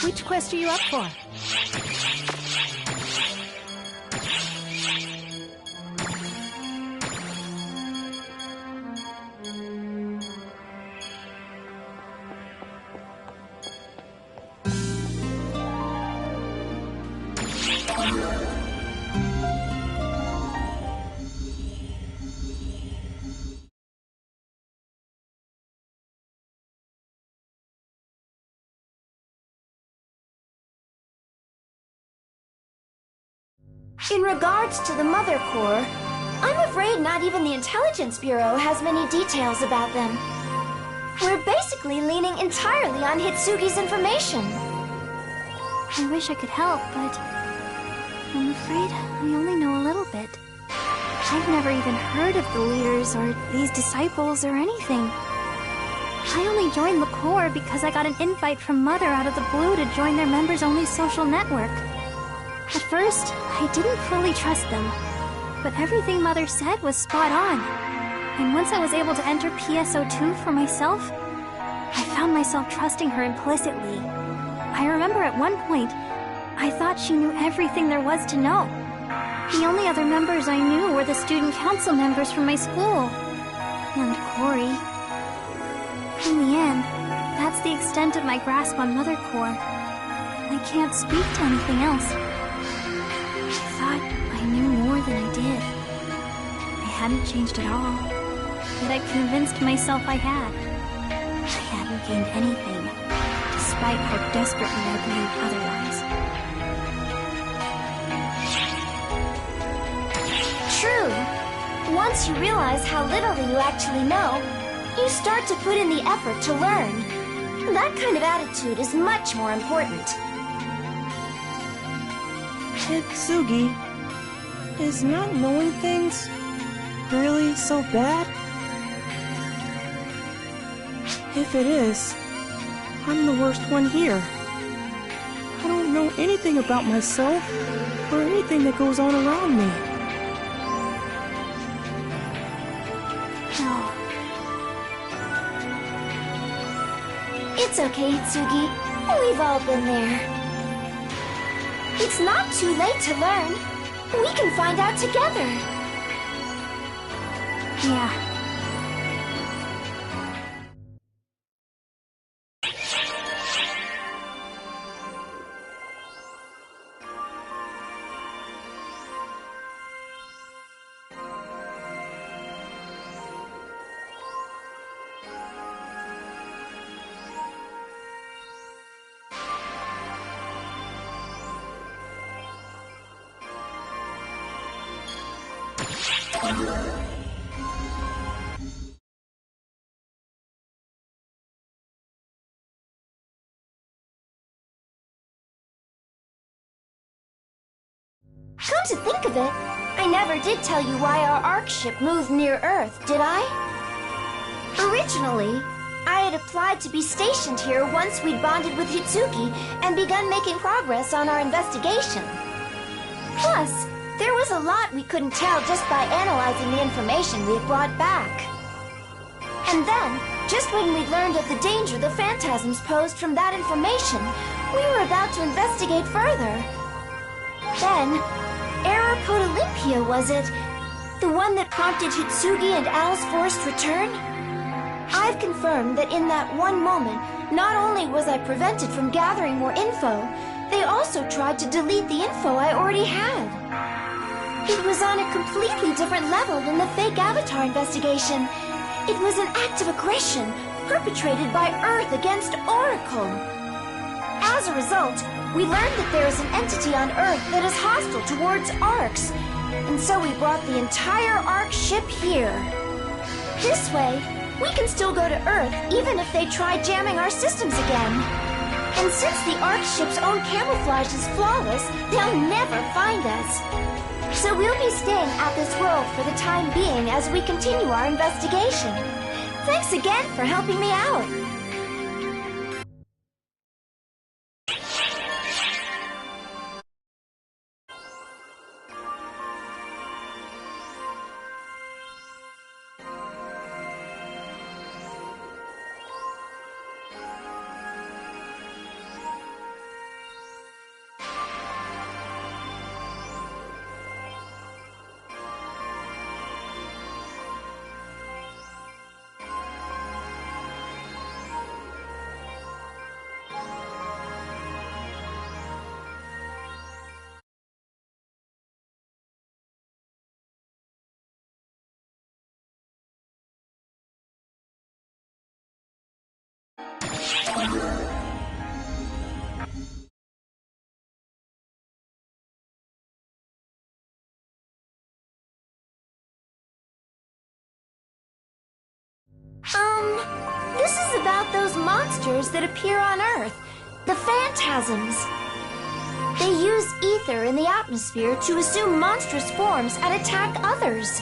Which quest are you up for? In regards to the Mother Corps, I'm afraid not even the Intelligence Bureau has many details about them. We're basically leaning entirely on Hitsugi's information. I wish I could help, but I'm afraid I only know a little bit. I've never even heard of the leaders or these disciples or anything. I only joined the Corps because I got an invite from Mother out of the blue to join their members-only social network. At first, I didn't fully trust them, but everything Mother said was spot on. And once I was able to enter PSO2 for myself, I found myself trusting her implicitly. I remember at one point, I thought she knew everything there was to know. The only other members I knew were the student council members from my school. And Cory. In the end, that's the extent of my grasp on Mother Corps. I can't speak to anything else. I thought I knew more than I did. I hadn't changed at all, yet I convinced myself I had. I hadn't gained anything, despite how desperately I believed otherwise. True. Once you realize how little you actually know, you start to put in the effort to learn. That kind of attitude is much more important. Hitsugi, is not knowing things really so bad? If it is, I'm the worst one here. I don't know anything about myself or anything that goes on around me. No. It's okay, Hitsugi. We've all been there. It's not too late to learn. We can find out together. Yeah. Come to think of it, I never did tell you why our ARC ship moved near Earth, did I? Originally, I had applied to be stationed here once we'd bonded with Hitsugi and begun making progress on our investigation. Plus, there was a lot we couldn't tell just by analyzing the information we had brought back. And then, just when we'd learned of the danger the phantasms posed from that information, we were about to investigate further. Then, Error Code Olympia, was it? The one that prompted Hitsugi and Al's forced return? I've confirmed that in that one moment, not only was I prevented from gathering more info, they also tried to delete the info I already had. It was on a completely different level than the fake avatar investigation. It was an act of aggression perpetrated by Earth against Oracle. As a result, we learned that there is an entity on Earth that is hostile towards Arks, and so we brought the entire Ark ship here. This way, we can still go to Earth even if they try jamming our systems again. And since the Ark ship's own camouflage is flawless, they'll never find us. So we'll be staying at this world for the time being as we continue our investigation. Thanks again for helping me out. This is about those monsters that appear on Earth, the Phantasms. They use ether in the atmosphere to assume monstrous forms and attack others.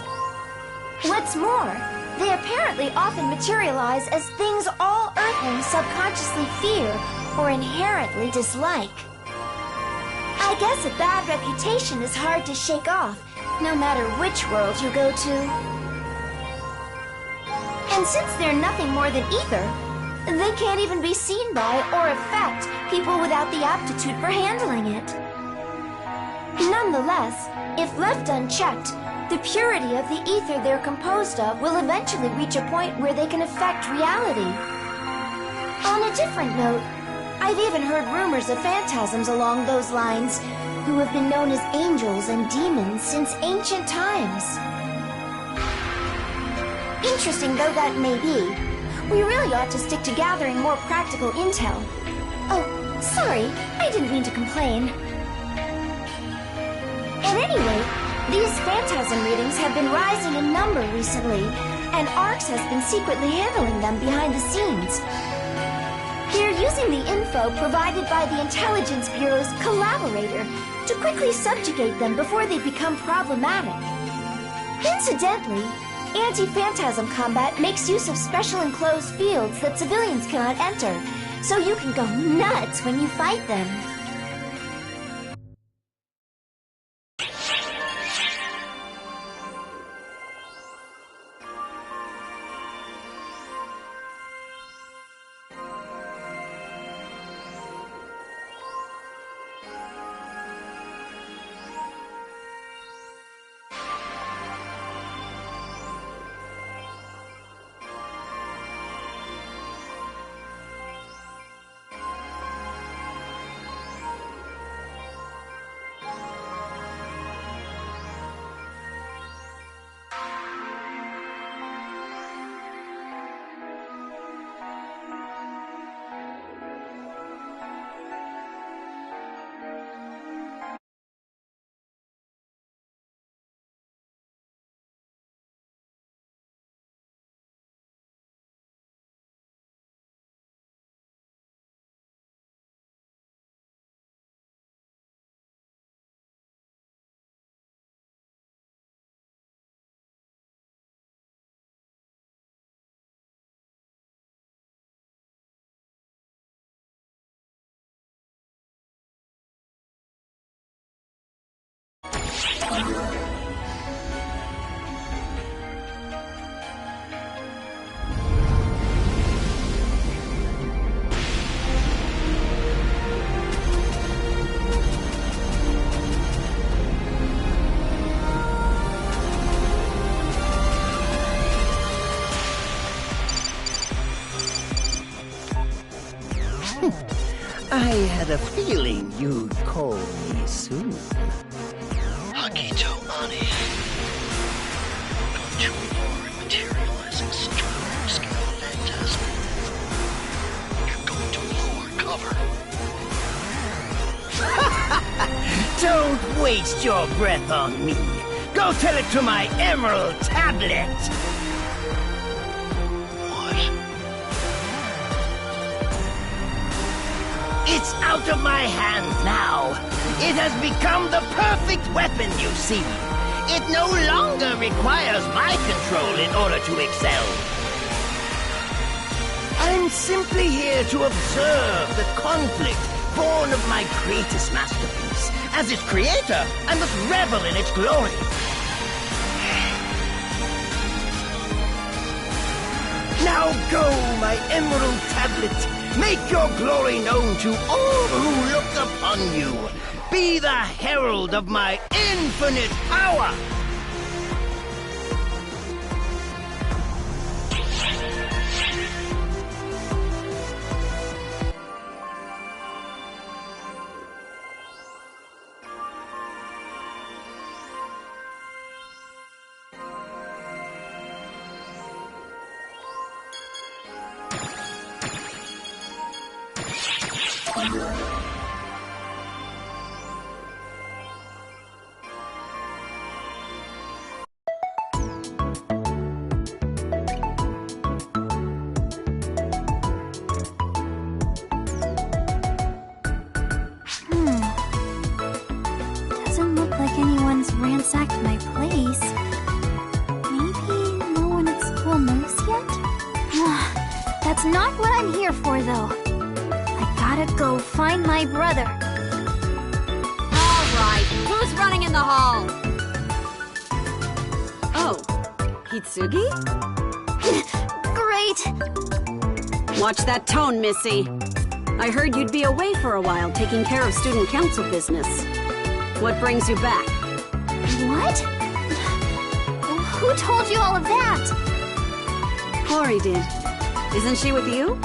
What's more, they apparently often materialize as things all Earthlings subconsciously fear or inherently dislike. I guess a bad reputation is hard to shake off, no matter which world you go to. And since they're nothing more than ether, they can't even be seen by or affect people without the aptitude for handling it. Nonetheless, if left unchecked, the purity of the ether they're composed of will eventually reach a point where they can affect reality. On a different note, I've even heard rumors of phantasms along those lines, who have been known as angels and demons since ancient times. Interesting though that may be, we really ought to stick to gathering more practical intel. Oh, sorry, I didn't mean to complain. At any rate, these phantasm readings have been rising in number recently, and Arks has been secretly handling them behind the scenes. They're using the info provided by the Intelligence Bureau's Collaborator to quickly subjugate them before they become problematic. Incidentally, anti-phantasm combat makes use of special enclosed fields that civilians cannot enter, so you can go nuts when you fight them. I had a feeling you'd call me soon. Hakito Ani. Gone too far in materializing such a large-scale phantasm. You're going to blow our cover. Don't waste your breath on me. Go tell it to my emerald tablet. What? It's out of my hands now. It has become the perfect weapon, you see. It no longer requires my control in order to excel. I'm simply here to observe the conflict born of my greatest masterpiece. As its creator, I must revel in its glory. Now go, my emerald tablet. Make your glory known to all who look upon you. Be the herald of my infinite power. Doesn't look like anyone's ransacked my place. Maybe no one at school knows yet? That's not what I'm here for, though. I gotta go find my brother. All right, who's running in the hall? Oh, Hitsugi? Great! Watch that tone, Missy. I heard you'd be away for a while taking care of student council business. What brings you back? What? Who told you all of that? Hori did. Isn't she with you?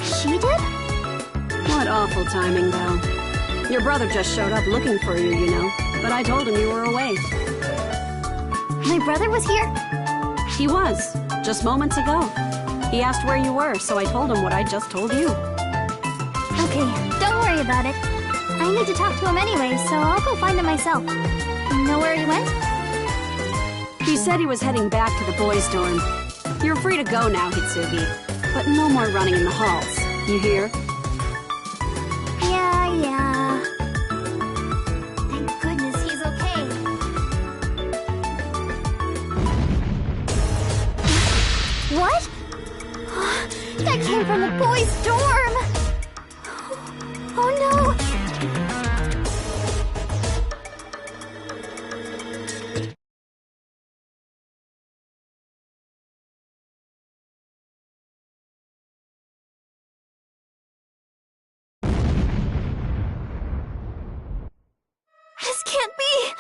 She did? What awful timing, though. Your brother just showed up looking for you, you know. But I told him you were away. My brother was here? He was, just moments ago. He asked where you were, so I told him what I just told you. Okay, don't worry about it. I need to talk to him anyway, so I'll go find him myself. You know where he went? He said he was heading back to the boys' dorm. You're free to go now, Hitsugi. But no more running in the halls. You hear? Yeah. Thank goodness he's okay. What? That came from the boys' dorm! Oh no! This can't be!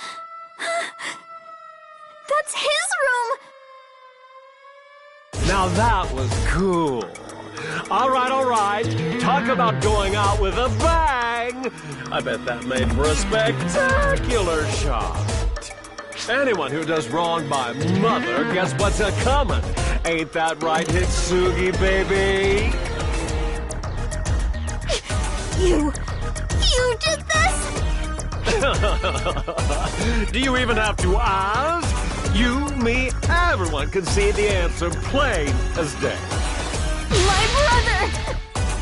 That's his room! Now that was cool. All right. Talk about going out with a bang. I bet that made for a spectacular shot. Anyone who does wrong by mother, guess what's a-comin'? Ain't that right, Hitsugi, baby? You did this? Do you even have to ask? You, me, everyone can see the answer plain as day. My brother!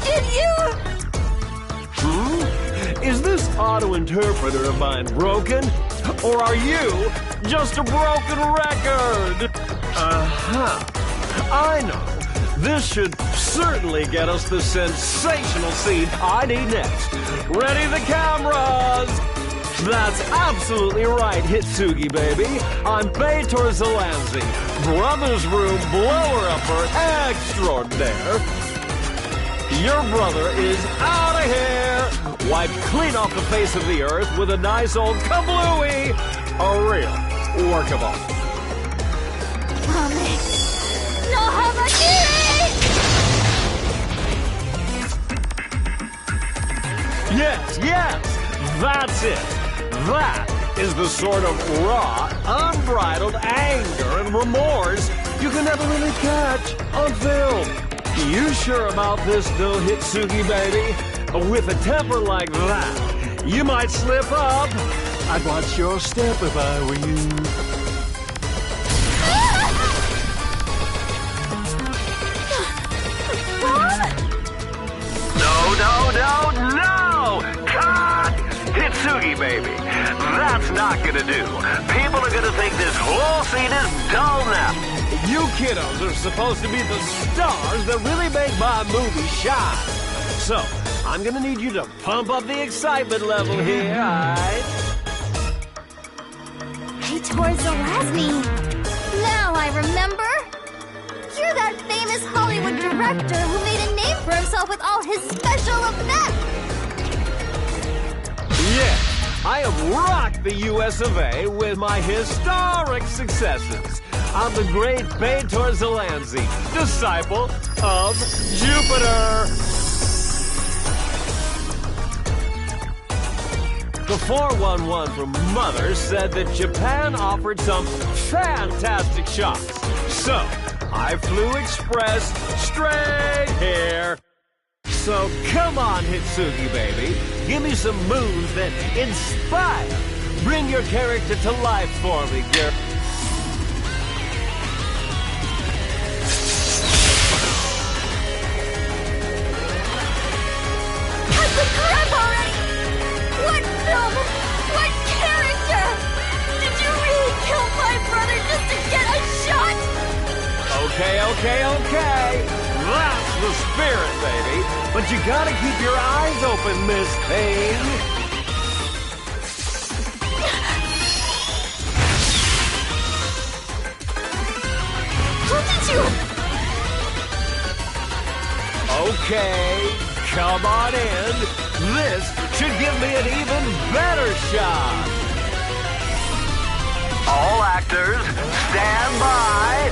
Did you? Is this auto-interpreter of mine broken? Or are you just a broken record? I know. This should certainly get us the sensational scene I need next. Ready the cameras! That's absolutely right, Hitsugi, baby. I'm Beitor Zalanzi, Brother's Room blower-upper extraordinaire. Your brother is out of here! Wiped clean off the face of the earth with a nice old kablooey! A real work of art. No hamakiri! Yes, that's it. That is the sort of raw, unbridled anger and remorse you can never really catch on film. You sure about this, though, Hitsugi, baby? With a temper like that, You might slip up. I'd watch your step if I were you. No! Cut! Hitsugi, baby. That's not gonna do. People are gonna think this whole scene is dull now. You kiddos are supposed to be the stars that really make my movie shine. So, I'm gonna need you to pump up the excitement level here, alright? Right towards the Lasny. Now I remember. You're that famous Hollywood director who made a name for himself with all his special effects. Yeah, I have rocked the US of A with my historic successes. I'm the great Beator Zelanzi, disciple of Jupiter. The 411 from Mother said that Japan offered some fantastic shots. So, I flew express straight here. So come on, Hitsugi, baby. Give me some moves that inspire. Bring your character to life for me, girl. Cut the crap already! What film? What character? Did you really kill my brother just to get a shot? Okay. That's the spirit, baby. But you gotta keep your eyes open, Miss Thing. Look at you! Okay, come on in. This should give me an even better shot. All actors, stand by.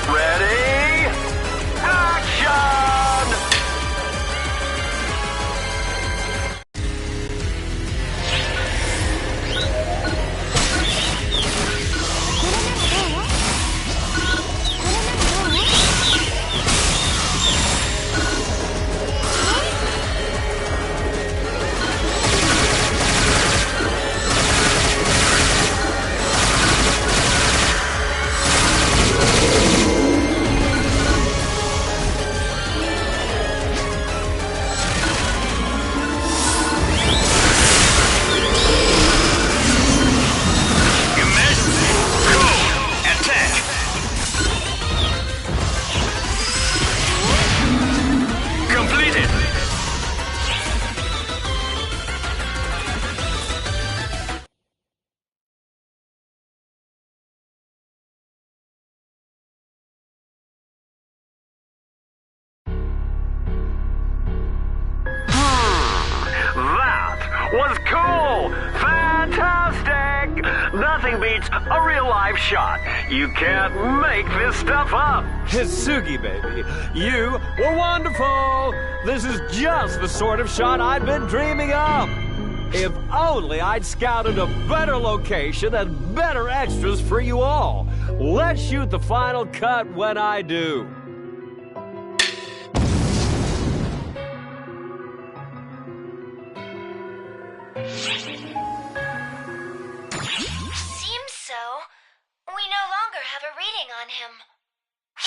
Ready? Action! Was cool! Fantastic! Nothing beats a real-life shot. You can't make this stuff up. Hitsugi, baby, you were wonderful! This is just the sort of shot I've been dreaming of. If only I'd scouted a better location and better extras for you all. Let's shoot the final cut when I do. Seems so. We no longer have a reading on him.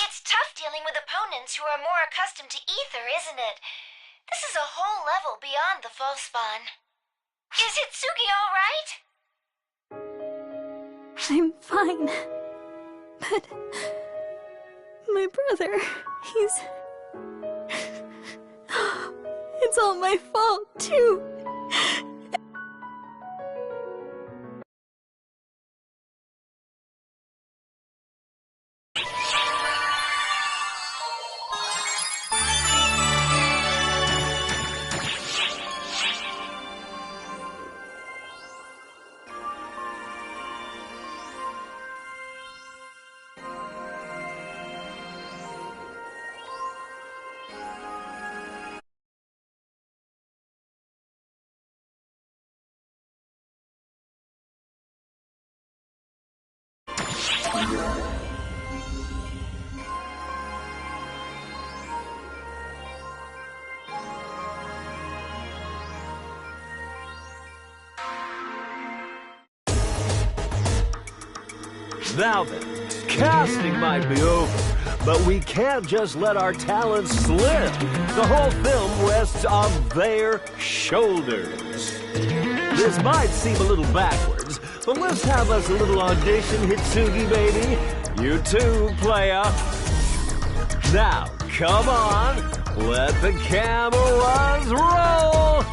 It's tough dealing with opponents who are more accustomed to ether, isn't it? This is a whole level beyond the false spawn. Is Hitsugi all right? I'm fine. But my brother, he's... It's all my fault, too. Now then, casting might be over, but we can't just let our talents slip. The whole film rests on their shoulders. This might seem a little backwards, but let's have us a little audition, Hitsugi baby. You too, playa. Now, come on, let the cameras roll!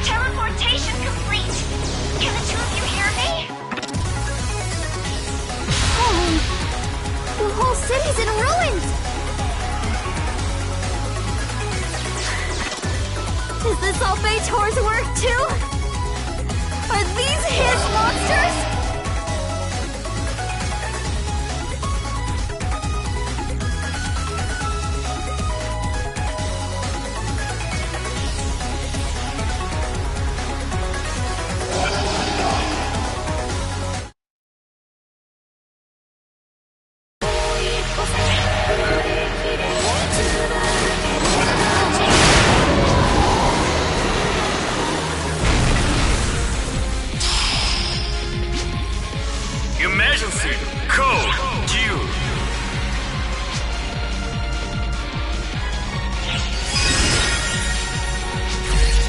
Teleportation complete! Can the two of you hear me? The whole city's in ruins! Is this all Beitor's work, too? Are these his monsters? Emergency code due.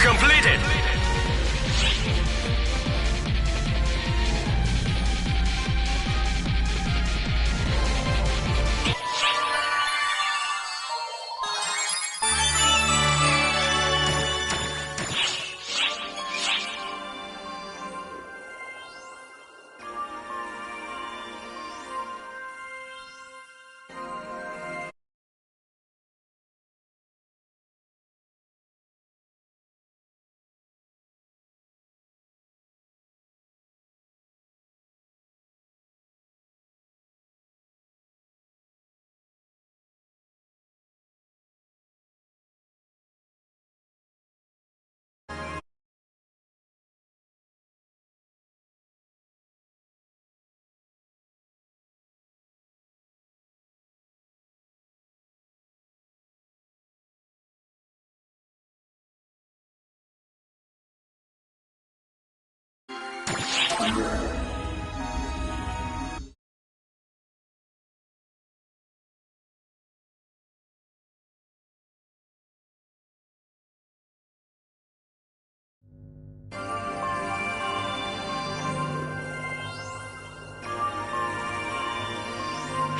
Completed.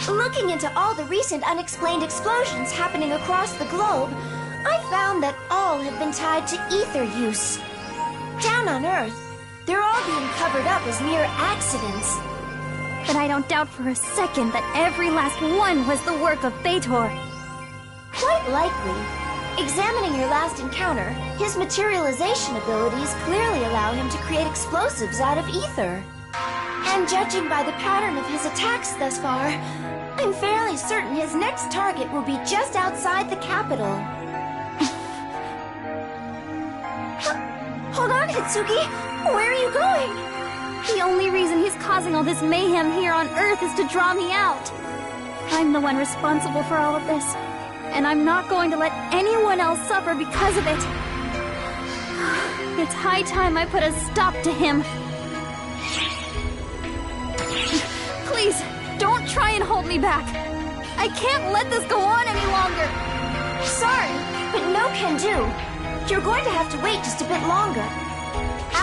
Looking into all the recent unexplained explosions happening across the globe, I found that all have been tied to ether use. Down on Earth, they're all being covered up as mere accidents. But I don't doubt for a second that every last one was the work of Beitor. Quite likely. Examining your last encounter, his materialization abilities clearly allow him to create explosives out of ether. And judging by the pattern of his attacks thus far, I'm fairly certain his next target will be just outside the capital. Hold on, Hitsugi! Where are you going? The only reason he's caught causing all this mayhem here on Earth is to draw me out. I'm the one responsible for all of this, and I'm not going to let anyone else suffer because of it. It's high time I put a stop to him. Please, don't try and hold me back. I can't let this go on any longer. Sorry, but no can do. You're going to have to wait just a bit longer.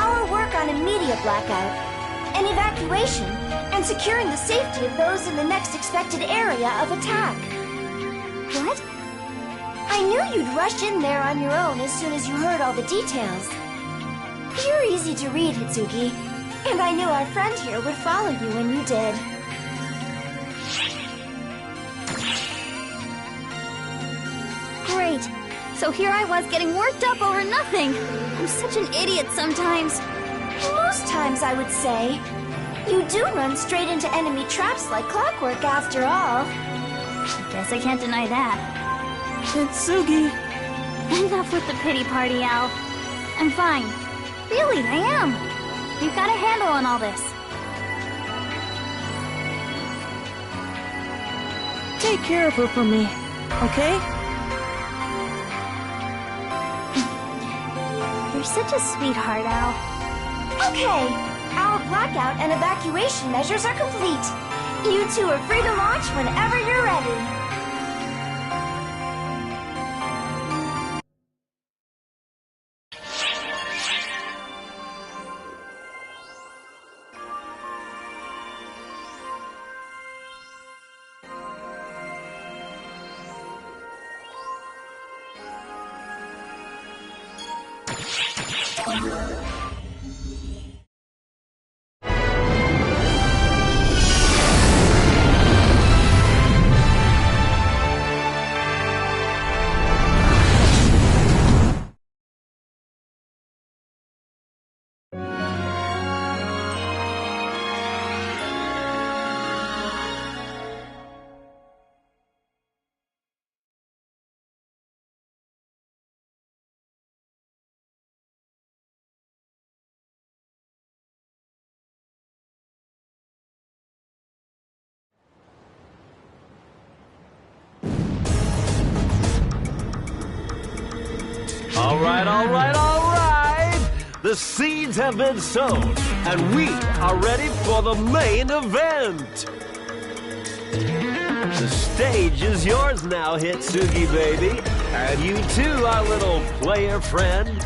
Our work on immediate blackout, an evacuation, and securing the safety of those in the next expected area of attack. What? I knew you'd rush in there on your own as soon as you heard all the details. You're easy to read, Hitsugi, and I knew our friend here would follow you when you did. Great. So here I was getting worked up over nothing. I'm such an idiot sometimes. Most times, I would say. You do run straight into enemy traps like clockwork after all. Guess I can't deny that. Hitsugi. Enough with the pity party, Al. I'm fine. Really, I am. We've got a handle on all this. Take care of her for me, okay? You're such a sweetheart, Al. Okay, our blackout and evacuation measures are complete. You two are free to launch whenever you're ready. All right, all right, all right! The seeds have been sown, and we are ready for the main event! The stage is yours now, Hitsugi baby. And you too, our little player friend.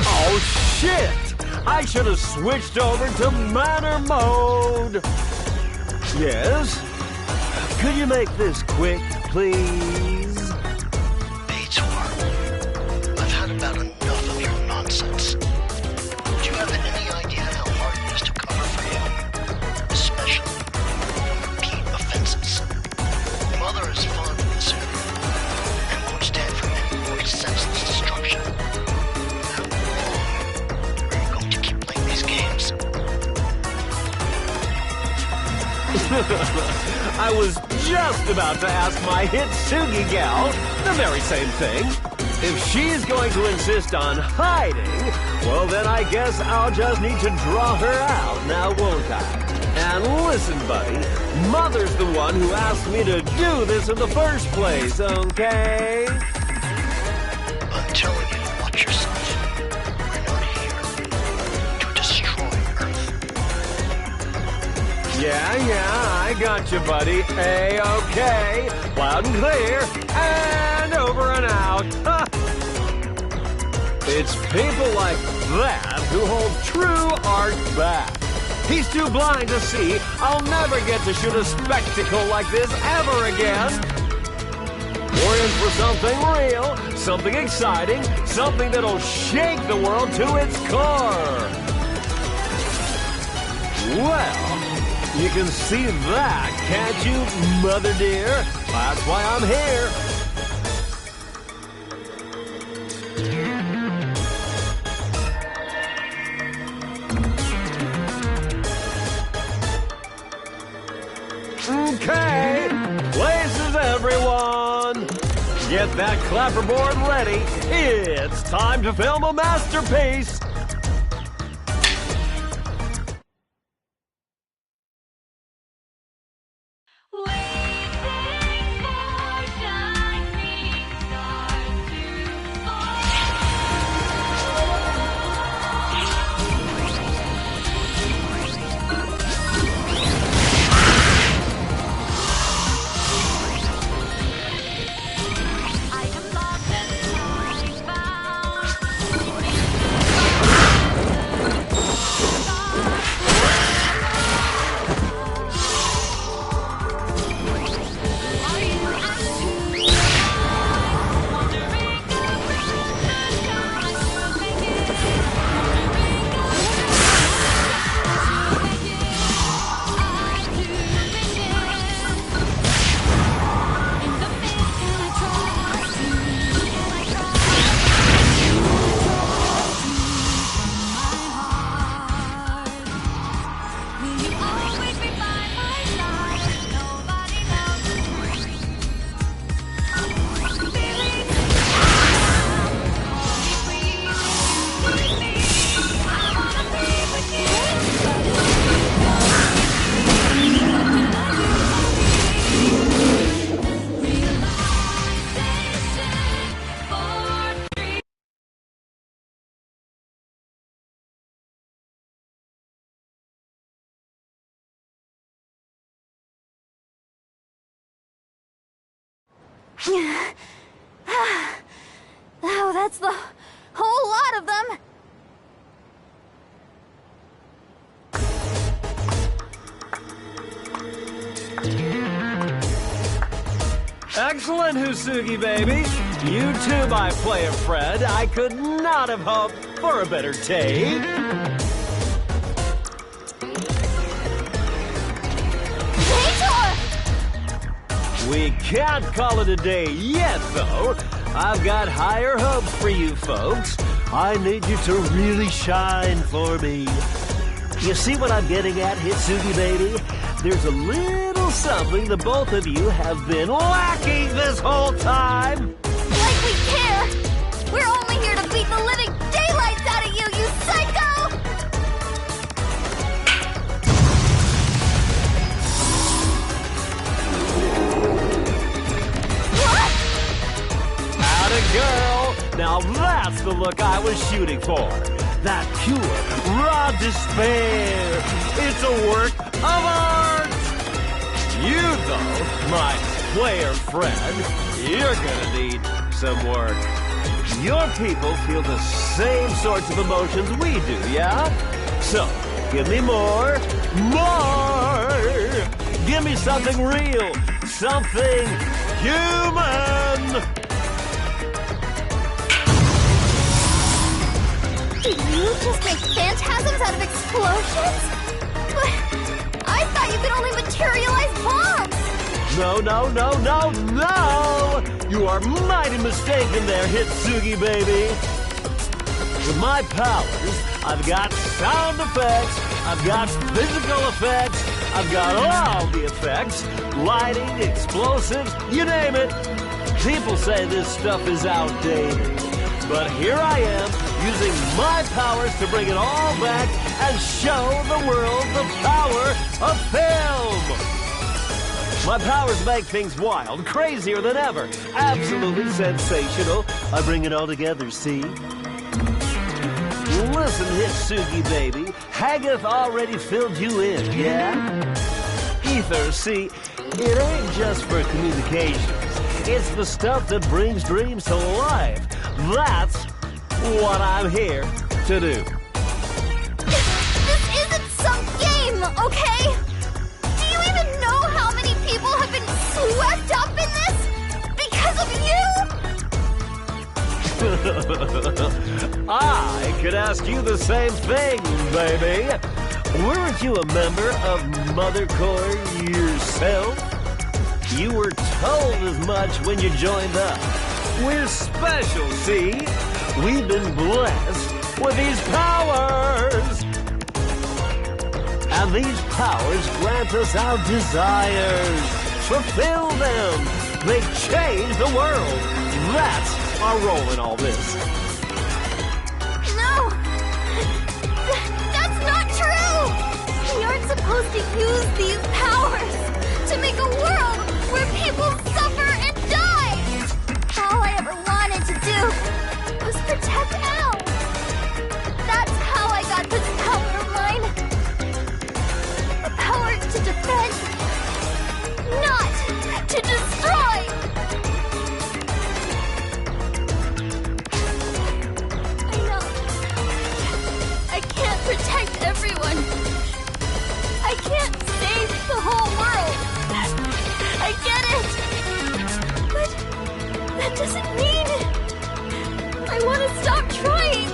Oh, shit! I should have switched over to manner mode! Yes? Could you make this quick, please? Beitor, I've had about enough of your nonsense. Do you have any idea how hard it is to cover for you? Especially repeat offenses. Mother is fond of considering and won't stand for any more senseless destruction. How long are you going to keep playing these games? I was just about to ask my Hitsugi gal the very same thing. If she's going to insist on hiding, well then I guess I'll just need to draw her out, now won't I? And listen, buddy, Mother's the one who asked me to do this in the first place, okay? I'm telling you to watch yourself. We're not here to destroy Earth. Yeah, I got you, buddy. A-okay. Loud and clear. And over and out. It's people like that who hold true art back. He's too blind to see I'll never get to shoot a spectacle like this ever again. We're in for something real, something exciting, something that'll shake the world to its core. Well, you can see that, can't you, Mother dear? That's why I'm here. Okay, places everyone. Get that clapperboard ready. It's time to film a masterpiece. Oh, that's the whole lot of them. Excellent, Hisugi baby. You too, my player friend. I could not have hoped for a better take. We can't call it a day yet, though. I've got higher hopes for you folks. I need you to really shine for me. You see what I'm getting at, Hisugi baby? There's a little something the both of you have been lacking this whole time. Like we care! We're only here to beat the living daylights out of you, you psycho! What? Atta girl! Now that's the look I was shooting for. That pure, raw despair. It's a work of art. You, though, my player friend, you're gonna need some work. Your people feel the same sorts of emotions we do, yeah? So, give me more. Give me something real, something human. Do you just make phantasms out of explosions? But I thought you could only materialize bombs! No! You are mighty mistaken there, Hisugi baby. With my powers, I've got sound effects, I've got physical effects, I've got all the effects, lighting, explosives, you name it. People say this stuff is outdated. But here I am, using my powers to bring it all back and show the world the power of film! My powers make things wild, crazier than ever, absolutely sensational. I bring it all together, see? Listen, Hisugi baby, Hageth already filled you in, yeah? Ether, see, it ain't just for communications. It's the stuff that brings dreams to life. That's what I'm here to do. This isn't some game, okay? Do you even know how many people have been swept up in this? Because of you? I could ask you the same thing, baby. Weren't you a member of Mother Core yourself? You were told as much when you joined up. We're special, see? We've been blessed with these powers. And these powers grant us our desires. Fulfill them. They change the world. That's our role in all this. No! That's not true! We aren't supposed to use these powers to make a world where people suffer and die! All I ever wanted to do was protect Al. That's how I got this power of mine. The power to defend, not to destroy! I know. I can't protect everyone. I can't save the whole world. I get it. But that doesn't mean I want to stop trying.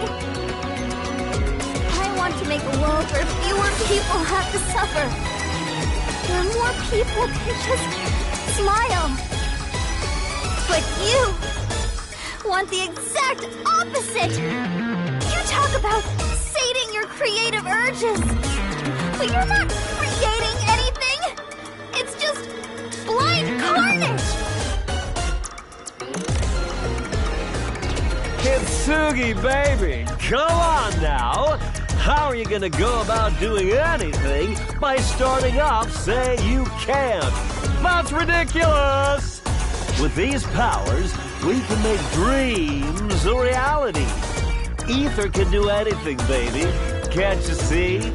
I want to make a world where fewer people have to suffer. Where more people can just smile. But you want the exact opposite. You talk about sating your creative urges. But you're not creating anything. It's just blind carnage. Hisugi, baby, come on now. How are you gonna go about doing anything by starting off saying you can't? That's ridiculous! With these powers, we can make dreams a reality. Ether can do anything, baby. Can't you see?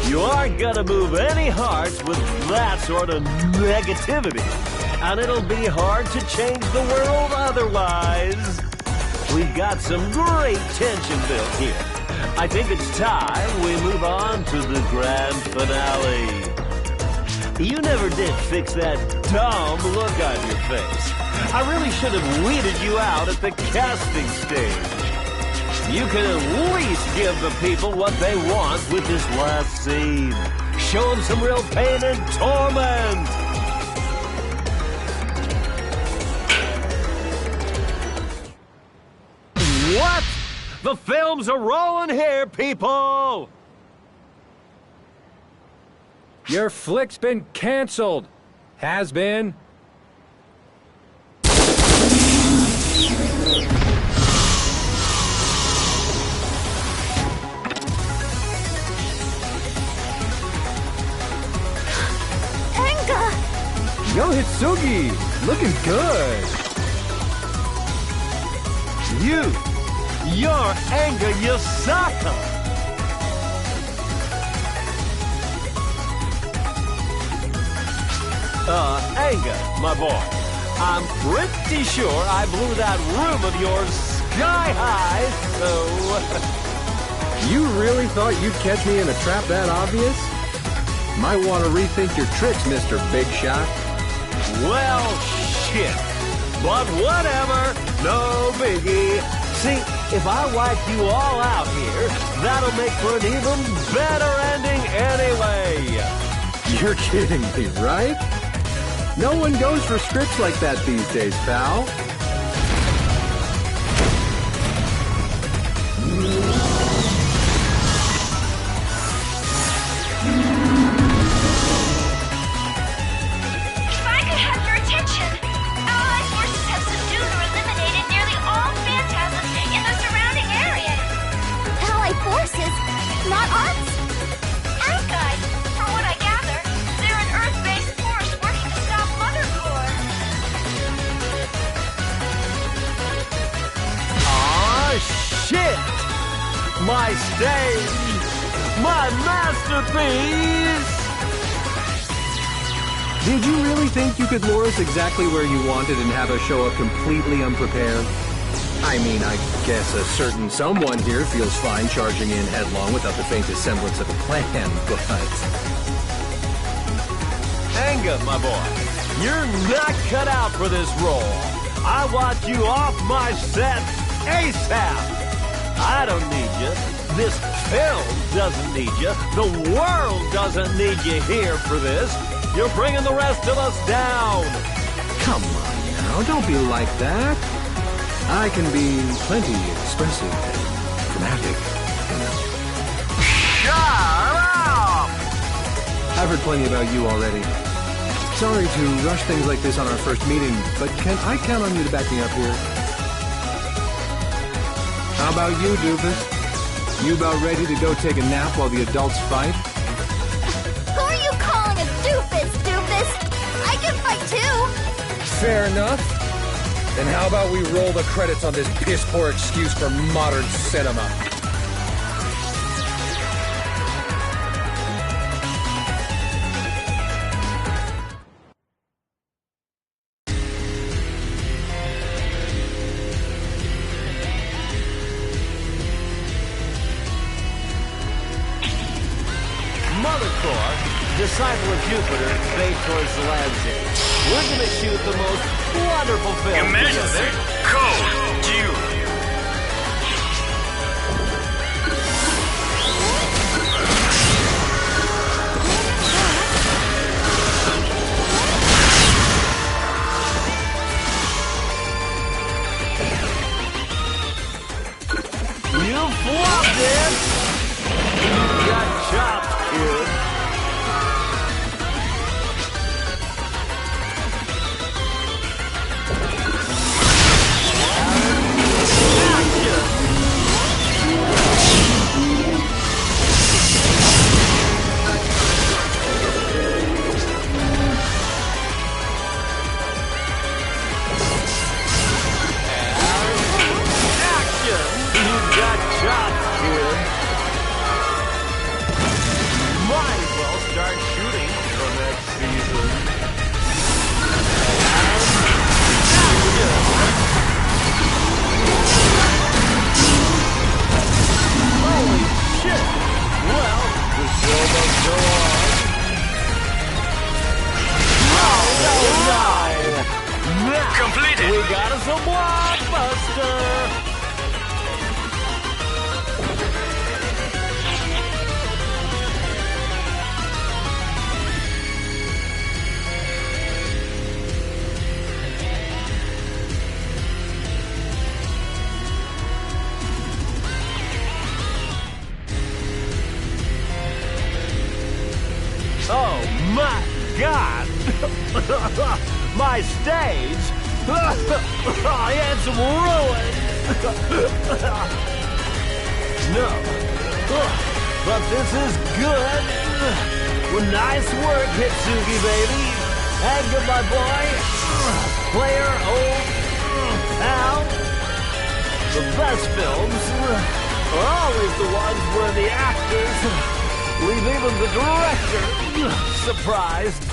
You aren't gonna move any hearts with that sort of negativity. and it'll be hard to change the world otherwise. We've got some great tension built here. I think it's time we move on to the grand finale. You never did fix that dumb look on your face. I really should have weeded you out at the casting stage. You can at least give the people what they want with this last scene. Show them some real pain and torment. What? The films are rolling here, people! Your flick's been canceled. Has been. Yo, Hitsugi! Looking good! You're Anga Yasaka! Anga, my boy, I'm pretty sure I blew that room of yours sky high, so... You really thought you'd catch me in a trap that obvious? Might want to rethink your tricks, Mr. Big Shot. Well, shit. But whatever, no biggie. See, if I wipe you all out here, that'll make for an even better ending anyway. You're kidding me, right? No one goes for scripts like that these days, pal. Not us! Alkai! From what I gather, they're an Earth-based force working to stop Mother Core. Aw, shit! My stage! My masterpiece! Did you really think you could lure us exactly where you wanted and have us show up completely unprepared? I mean, I guess a certain someone here feels fine charging in headlong without the faintest semblance of a plan, but... Anga, my boy, you're not cut out for this role. I want you off my set ASAP. I don't need you. This film doesn't need you. The world doesn't need you here for this. You're bringing the rest of us down. Come on now, don't be like that. I can be plenty expressive and dramatic, you know. Shut up! I've heard plenty about you already. Sorry to rush things like this on our first meeting, but can I count on you to back me up here? How about you, Doofus? You about ready to go take a nap while the adults fight? Who are you calling a doofus, doofus? I can fight too! Fair enough. Then how about we roll the credits on this piss-poor excuse for modern cinema? Mother Core, disciple of Jupiter, fade towards the landscape. We're gonna shoot the most wonderful film Emergency! together. Code! Due! You flopped it! Got chopped, kid. a blockbuster! Oh my God! My stage! It's ruined! No. But this is good! Well, nice work, Hitsugi, baby! And goodbye, boy! Player, old pal! The best films are always the ones where the actors leave even the director surprised.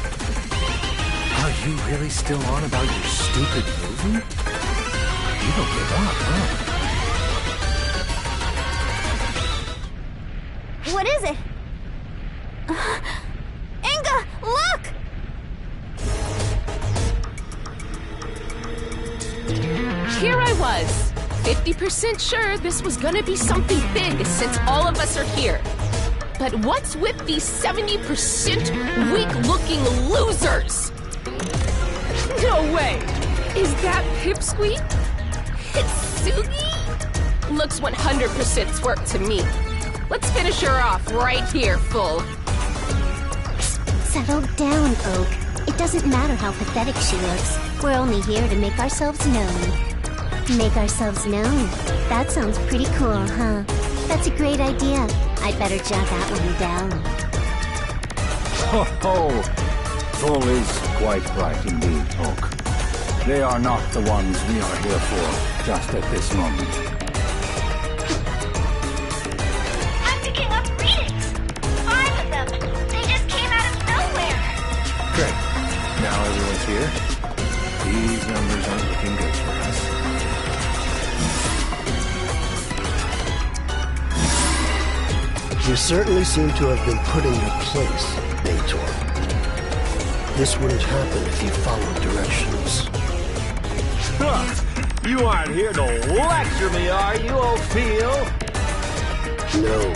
Are you really still on about your stupid movie? You don't give up, huh? What is it? Inga, look! Here I was, 50% sure this was gonna be something big since all of us are here. But what's with these 70% weak-looking losers? No way! Is that Pipsqueak? Hitsugi? Looks 100% twerk to me. Let's finish her off right here, Full. Settle down, Oak. It doesn't matter how pathetic she looks. We're only here to make ourselves known. Make ourselves known? That sounds pretty cool, huh? That's a great idea. I'd better jot that one down. Ho ho! Full is quite right indeed, Oak. They are not the ones we are here for, just at this moment. I'm picking up readings. 5 of them. They just came out of nowhere. Great. Now everyone's here. These numbers aren't looking good for us. You certainly seem to have been put in your place, Nator. This wouldn't happen if you followed directions. Huh. You aren't here to lecture me, are you, Ophiel? No.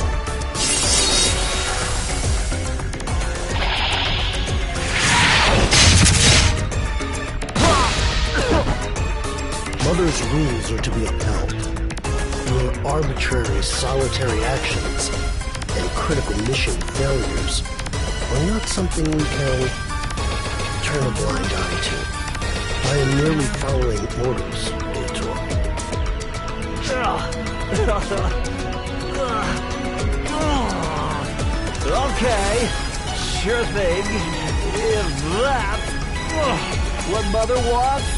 Mother's rules are to be upheld. Your arbitrary, solitary actions and critical mission failures are not something we can turn a blind eye to. I am merely following orders, Nator. Okay, sure thing. If that's what Mother wants,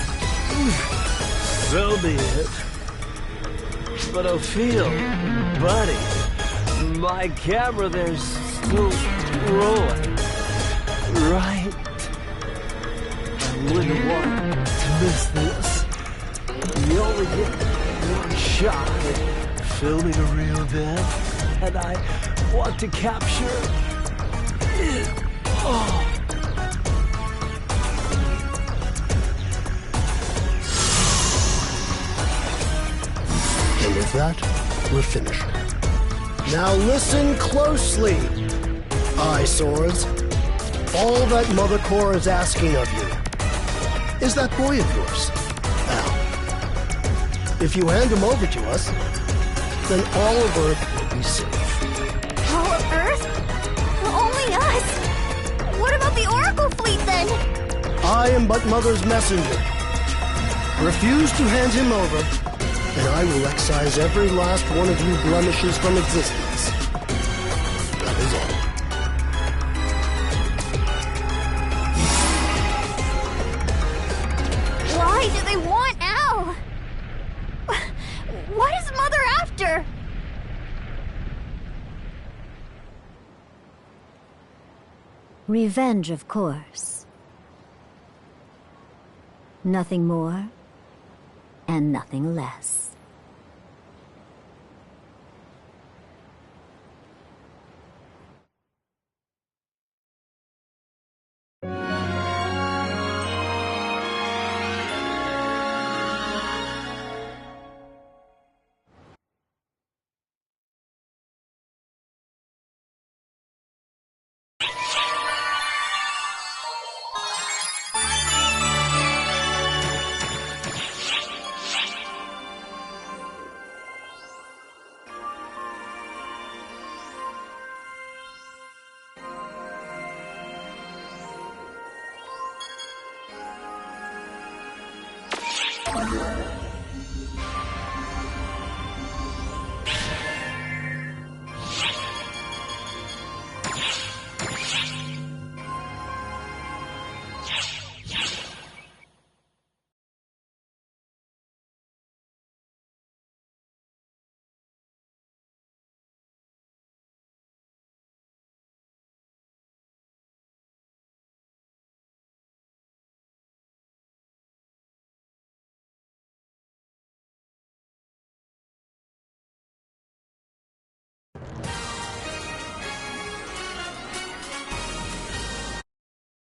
so be it. But Ophiel, buddy, my camera there's still rolling, right? I wouldn't want to miss this. You only get one shot at filming a real event, and I want to capture it all. And with that, we're finished. Now listen closely, eyesores. All that Mother Core is asking of you is that boy of yours, Al. If you hand him over to us, then all of Earth will be safe. All of Earth? Only us? What about the Oracle fleet then? I am but Mother's messenger. Refuse to hand him over, and I will excise every last one of you blemishes from existence. That is all. Why do they want Al? What is Mother after? Revenge, of course. Nothing more and nothing less. Hitsugi.